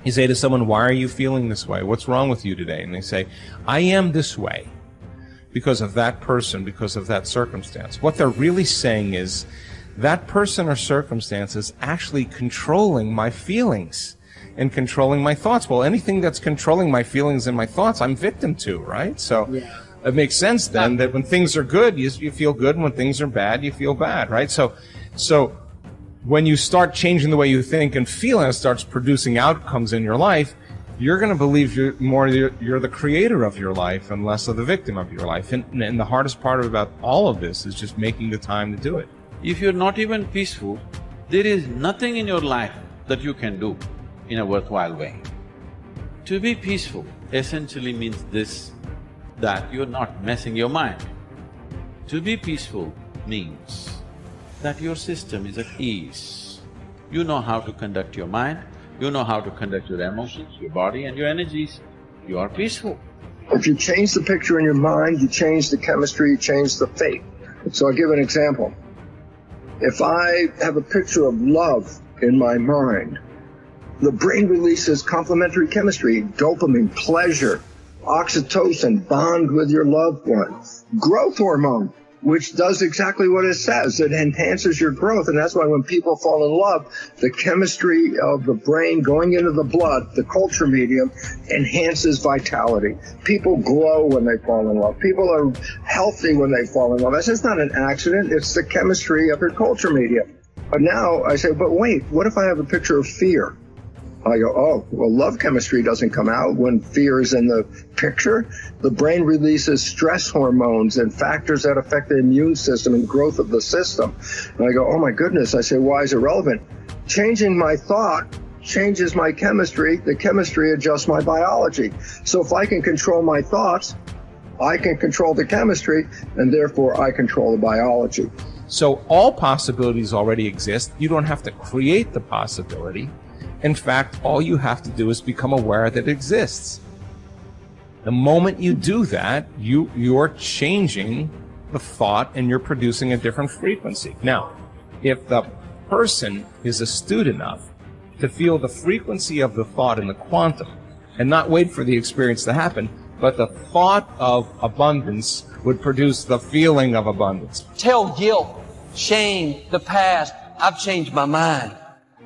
You say to someone, why are you feeling this way? What's wrong with you today? And they say, I am this way because of that person, because of that circumstance. What they're really saying is, that person or circumstance is actually controlling my feelings and controlling my thoughts. Well, anything that's controlling my feelings and my thoughts, I'm victim to, right? So it makes sense then that when things are good, you feel good, and when things are bad, you feel bad, right? So when you start changing the way you think and feel, and it starts producing outcomes in your life, you're going to believe you're the creator of your life and less of the victim of your life. And the hardest part about all of this is just making the time to do it. If you're not even peaceful, there is nothing in your life that you can do in a worthwhile way. To be peaceful essentially means this, that you're not messing your mind. To be peaceful means that your system is at ease. You know how to conduct your mind, you know how to conduct your emotions, your body and your energies. You are peaceful. If you change the picture in your mind, you change the chemistry, you change the fate. So I'll give an example. If I have a picture of love in my mind, the brain releases complementary chemistry, dopamine, pleasure, oxytocin, bond with your loved one, growth hormone, which does exactly what it says. It enhances your growth, and that's why when people fall in love, the chemistry of the brain going into the blood, the culture medium, enhances vitality. People glow when they fall in love. People are healthy when they fall in love. That's just not an accident. It's the chemistry of your culture medium. But now I say, but wait, what if I have a picture of fear? I go, oh, well, love chemistry doesn't come out when fear is in the picture. The brain releases stress hormones and factors that affect the immune system and growth of the system. And I go, oh my goodness. I say, why is it relevant? Changing my thought changes my chemistry. The chemistry adjusts my biology. So if I can control my thoughts, I can control the chemistry, and therefore I control the biology. So all possibilities already exist. You don't have to create the possibility. In fact, all you have to do is become aware that it exists. The moment you do that, you're changing the thought and you're producing a different frequency. Now, if the person is astute enough to feel the frequency of the thought in the quantum and not wait for the experience to happen, but the thought of abundance would produce the feeling of abundance. Tell guilt, shame, the past, I've changed my mind.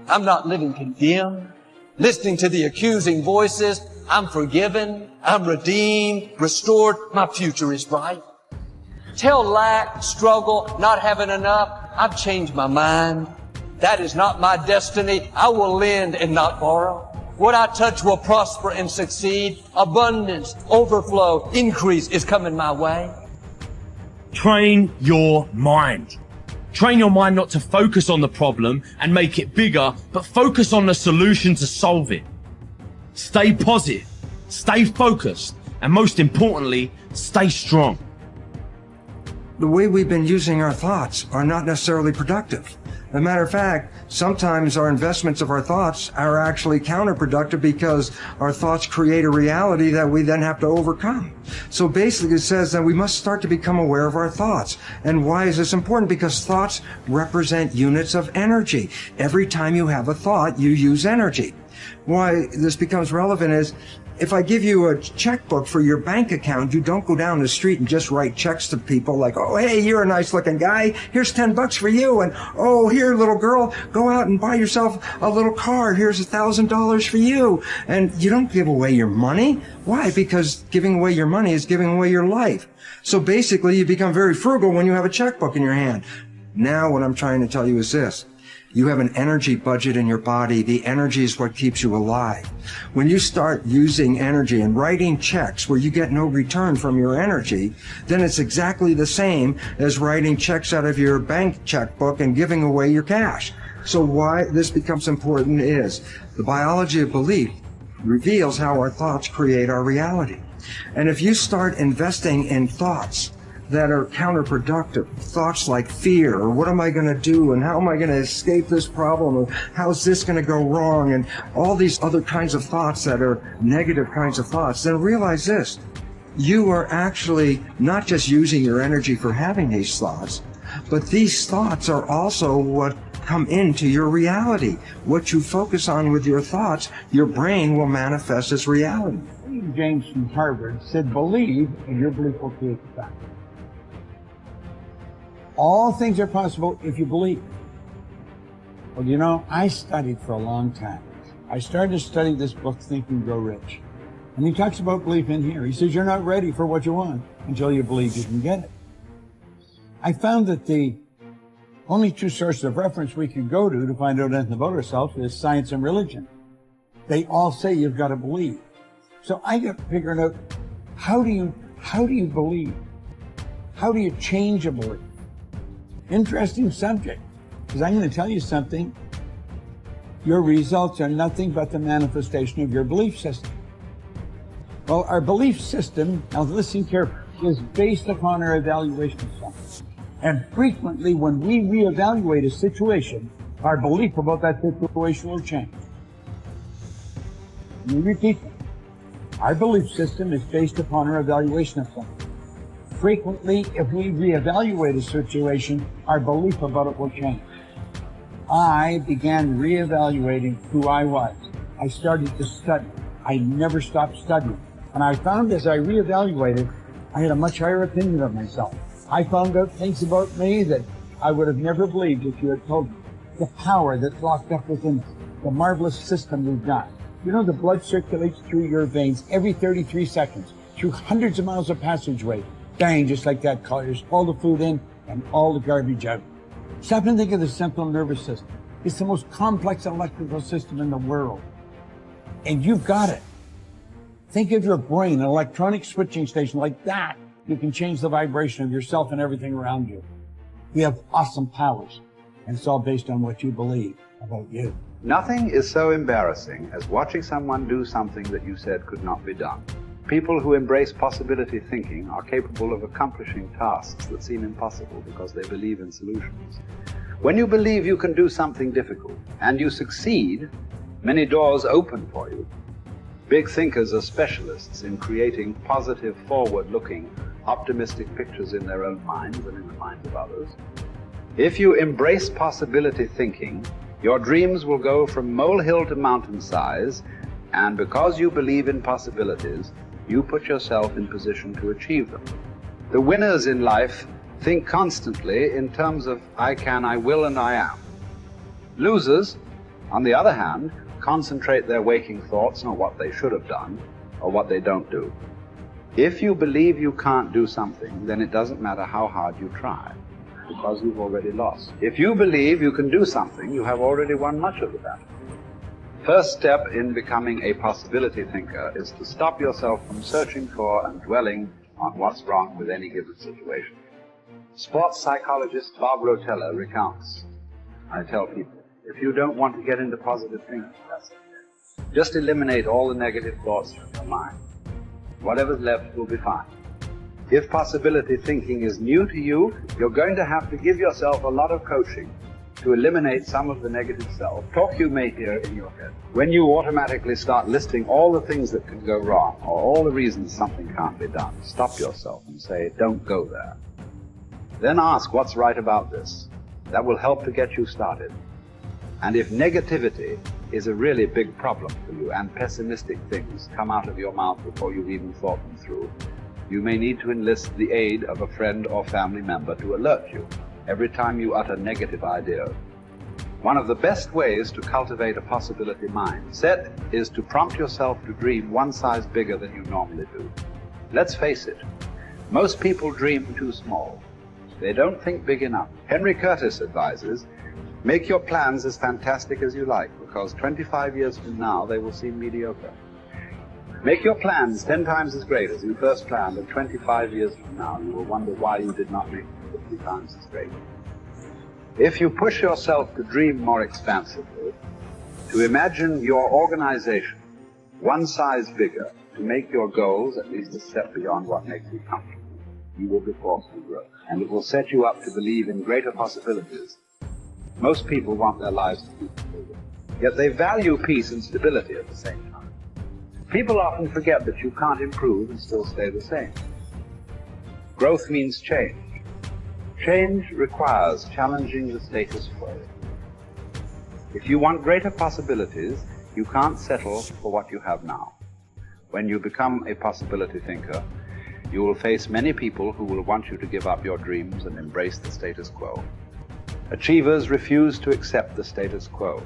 I'm not living condemned. Listening to the accusing voices, I'm forgiven, I'm redeemed, restored, my future is bright. Tell lack, struggle, not having enough, I've changed my mind. That is not my destiny. I will lend and not borrow. What I touch will prosper and succeed. Abundance, overflow, increase is coming my way. Train your mind. Train your mind not to focus on the problem and make it bigger, but focus on the solution to solve it. Stay positive, stay focused, and most importantly, stay strong. The way we've been using our thoughts are not necessarily productive. As a matter of fact, sometimes our investments of our thoughts are actually counterproductive because our thoughts create a reality that we then have to overcome. So basically it says that we must start to become aware of our thoughts. And why is this important? Because thoughts represent units of energy. Every time you have a thought, you use energy. Why this becomes relevant is, if I give you a checkbook for your bank account, you don't go down the street and just write checks to people like, oh, hey, you're a nice looking guy. Here's $10 for you. And, oh, here, little girl, go out and buy yourself a little car. Here's $1,000 for you. And you don't give away your money. Why? Because giving away your money is giving away your life. So basically, you become very frugal when you have a checkbook in your hand. Now, what I'm trying to tell you is this. You have an energy budget in your body. The energy is what keeps you alive. When you start using energy and writing checks where you get no return from your energy, then it's exactly the same as writing checks out of your bank checkbook and giving away your cash. So why this becomes important is the biology of belief reveals how our thoughts create our reality. And if you start investing in thoughts that are counterproductive, thoughts like fear, or what am I going to do, and how am I going to escape this problem, or how's this going to go wrong, and all these other kinds of thoughts that are negative kinds of thoughts, then realize this. You are actually not just using your energy for having these thoughts, but these thoughts are also what come into your reality. What you focus on with your thoughts, your brain will manifest as reality. James from Harvard said, believe and your belief will create the fact. All things are possible if you believe. Well, you know, I studied for a long time. I started to study this book, Think and Grow Rich. And he talks about belief in here. He says, you're not ready for what you want until you believe you can get it. I found that the only two sources of reference we can go to find out anything about ourselves is science and religion. They all say you've got to believe. So I got figuring out, how do you believe? How do you change a belief? Interesting subject, because I'm going to tell you something. Your results are nothing but the manifestation of your belief system. Well, our belief system, now listen carefully, is based upon our evaluation of something. And frequently, when we reevaluate a situation, our belief about that situation will change. Let me repeat that. Our belief system is based upon our evaluation of something. Frequently, if we reevaluate a situation, our belief about it will change. I began reevaluating who I was. I started to study. I never stopped studying. And I found as I reevaluated, I had a much higher opinion of myself. I found out things about me that I would have never believed if you had told me. The power that's locked up within us, the marvelous system we've got. You know, the blood circulates through your veins every 33 seconds, through hundreds of miles of passageway. Bang, just like that, clears all the food in and all the garbage out. Stop and think of the central nervous system. It's the most complex electrical system in the world. And you've got it. Think of your brain, an electronic switching station like that. You can change the vibration of yourself and everything around you. You have awesome powers. And it's all based on what you believe about you. Nothing is so embarrassing as watching someone do something that you said could not be done. People who embrace possibility thinking are capable of accomplishing tasks that seem impossible because they believe in solutions. When you believe you can do something difficult and you succeed, many doors open for you. Big thinkers are specialists in creating positive, forward-looking, optimistic pictures in their own minds and in the minds of others. If you embrace possibility thinking, your dreams will go from molehill to mountain size, and because you believe in possibilities, you put yourself in position to achieve them. The winners in life think constantly in terms of I can, I will, and I am. Losers, on the other hand, concentrate their waking thoughts on what they should have done or what they don't do. If you believe you can't do something, then it doesn't matter how hard you try, because you've already lost. If you believe you can do something, you have already won much of the battle. First step in becoming a possibility thinker is to stop yourself from searching for and dwelling on what's wrong with any given situation. Sports psychologist Bob Rotella recounts, I tell people, if you don't want to get into positive thinking, that's okay. Just eliminate all the negative thoughts from your mind. Whatever's left will be fine. If possibility thinking is new to you, you're going to have to give yourself a lot of coaching to eliminate some of the negative self-talk you may hear in your head. When you automatically start listing all the things that can go wrong, or all the reasons something can't be done, stop yourself and say, don't go there. Then ask what's right about this. That will help to get you started. And if negativity is a really big problem for you, and pessimistic things come out of your mouth before you've even thought them through, you may need to enlist the aid of a friend or family member to alert you every time you utter negative ideas. One of the best ways to cultivate a possibility mindset is to prompt yourself to dream one size bigger than you normally do. Let's face it, most people dream too small. They don't think big enough. Henry Curtis advises, make your plans as fantastic as you like, because 25 years from now they will seem mediocre. Make your plans 10 times as great as you first planned, and 25 years from now you will wonder why you did not make them 50 times as great. If you push yourself to dream more expansively, to imagine your organization one size bigger, to make your goals at least a step beyond what makes you comfortable, you will be forced to grow. And it will set you up to believe in greater possibilities. Most people want their lives to be fulfilled, yet they value peace and stability at the same time. People often forget that you can't improve and still stay the same. Growth means change. Change requires challenging the status quo. If you want greater possibilities, you can't settle for what you have now. When you become a possibility thinker, you will face many people who will want you to give up your dreams and embrace the status quo. Achievers refuse to accept the status quo.